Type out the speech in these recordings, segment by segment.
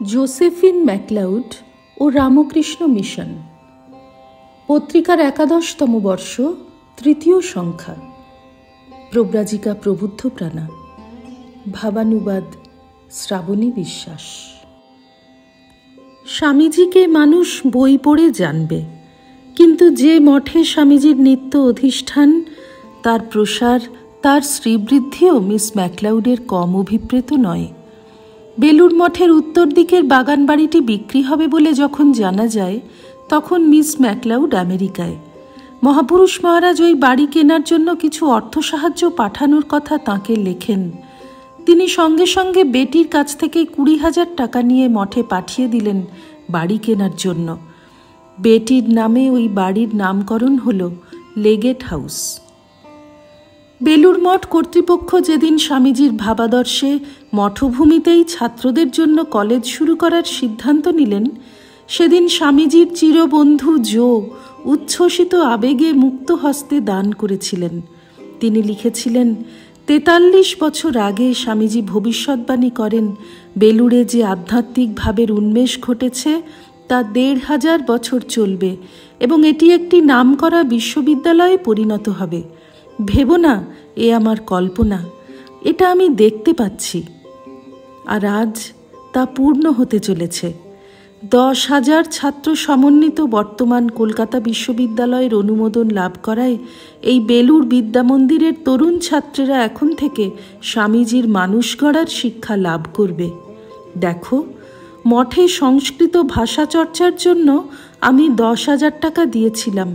Josephine McLeod और Ramakrishna mission पत्रिकार 11तम वर्ष तृतीय संख्या प्रव्राजिका प्रबुद्ध प्राणा भावानुवाद श्रावणी विश्वास। स्वामीजीके मानुष बई पढ़े जानबे, किन्तु जे मठे स्वामीजीर नित्य अधिष्ठान तार प्रसार तार श्रीबृद्धिओ मिस मैक्लाउडेर कम अभिप्रेत नय। बेलुर मठेर उत्तर दिकेर बागान बाड़ीटी बिक्री हबे बोले जखन जाना जाए तखन मिस मैक्लाउड आमेरिकाय। महापुरुष महाराज ओई बाड़ी केनार जन्य किछु अर्थ साहाज्य पाठानोर कथा ताके लेखेन। तिनि संगे संगे बेटिर काछ थेके 20,000 टाका निये मठे पाठिये दिलेन बाड़ी केनार जन्य। बेटिर नामे ओई बाड़ीर नामकरण हलो लेगेट हाउस। बेलुर मठ कर्तृपक्ष जेदिन स्वामीजीर भावादर्शे मठभूमितेई छात्रदेर जन्य कलेज शुरू करार सिद्धान्त निलेन, सेदिन स्वामीजीर चिरबंधु जो उच्छ्वसित आवेगे मुक्त हस्ते दान करेछिलेन। तिनि लिखेछिलेन, 43 बछर आगे स्वामीजी भविष्यद्बाणी करेन बेलुरे जे आध्यात्मिक भावेर उन्मेष घटेछे ता 1500 बछर चलबे एबं एटी एकटी नामकरा विश्वविद्यालये परिणत हबे। भेबो ना ए आमार कल्पना, एटा आमी देखते पाচ্ছি। আর আজ তা পূর্ণ হতে চলেছে। 10,000 ছাত্র সমন্বিত বর্তমান কলকাতা বিশ্ববিদ্যালয়ের অনুমোদন লাভ করায় এই বেলুর বিদ্যামন্দিরের তরুণ ছাত্রীরা এখন থেকে স্বামীজির মানুষ গড়ার শিক্ষা লাভ করবে। দেখো, মঠে সংস্কৃত ভাষা চর্চার জন্য আমি 10,000 টাকা দিয়েছিলাম।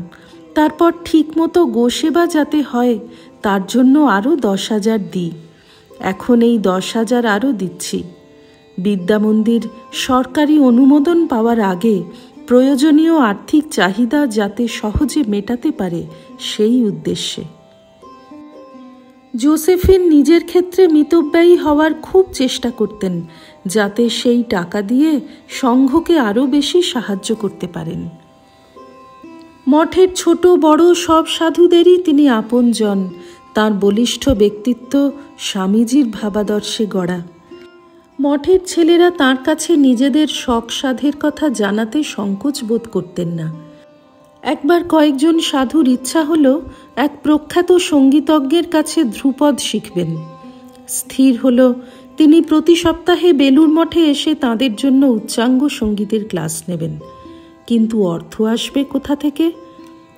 তারপর ঠিকমতো গোসেবা যাতে হয় তার জন্য আরও 10,000 দিই। এখন এই 10,000 আরও দিচ্ছি। বিদ্যামন্দির সরকারি অনুমোদন পাওয়ার আগে প্রয়োজনীয় আর্থিক চাহিদা যাতে সহজে মেটাতে পারে সেই উদ্দেশ্যে। জোসেফিন নিজের ক্ষেত্রে মিতব্যয়ী হওয়ার খুব চেষ্টা করতেন যাতে সেই টাকা দিয়ে সংঘকে আরও বেশি সাহায্য করতে পারেন। মঠের ছোট বড় সব সাধুদেরই তিনি আপনজন। তাঁর বলিষ্ঠ ব্যক্তিত্ব স্বামীজির ভাবাদর্শে গড়া। মঠের ছেলেরা তাঁর কাছে নিজেদের শখ সাধের কথা জানাতে সংকোচ বোধ করতেন না। একবার কয়েকজন সাধুর ইচ্ছা হলো এক প্রখ্যাত সঙ্গীতজ্ঞের কাছে ধ্রুপদ শিখবেন। স্থির হলো তিনি প্রতি সপ্তাহে বেলুর মঠে এসে তাঁদের জন্য উচ্চাঙ্গ সঙ্গীতের ক্লাস নেবেন। কিন্তু অর্থ আসবে কোথা থেকে?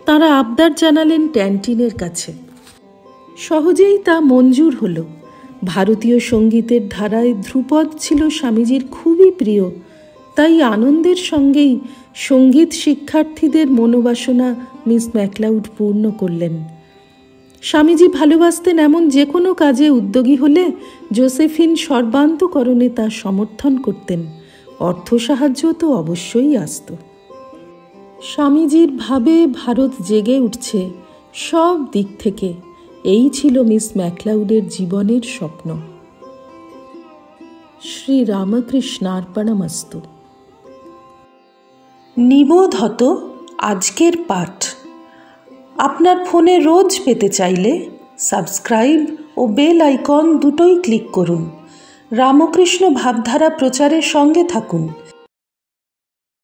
তাঁরা আবদার জানালেন ট্যান্টিনের কাছে। সহজেই তা মঞ্জুর হলো। ভারতীয় সঙ্গীতের ধারায় ধ্রুপদ ছিল স্বামীজির খুবই প্রিয়, তাই আনন্দের সঙ্গেই সঙ্গীত শিক্ষার্থীদের মনোবাসনা মিস ম্যাকলাউড পূর্ণ করলেন। স্বামীজি ভালোবাসতেন এমন যে কোনো কাজে উদ্যোগী হলে জোসেফিন সর্বান্তকরণে তা সমর্থন করতেন। অর্থ সাহায্য তো অবশ্যই আসত। স্বামীজির ভাবে ভারত জেগে উঠছে সব দিক থেকে, এই ছিল মিস ম্যাকলাউডের জীবনের স্বপ্ন। শ্রী রামকৃষ্ণার্পণমস্তু। নিবোধত আজকের পাঠ আপনার ফোনে রোজ পেতে চাইলে সাবস্ক্রাইব ও বেল আইকন দুটোই ক্লিক করুন। রামকৃষ্ণ ভাবধারা প্রচারের সঙ্গে থাকুন।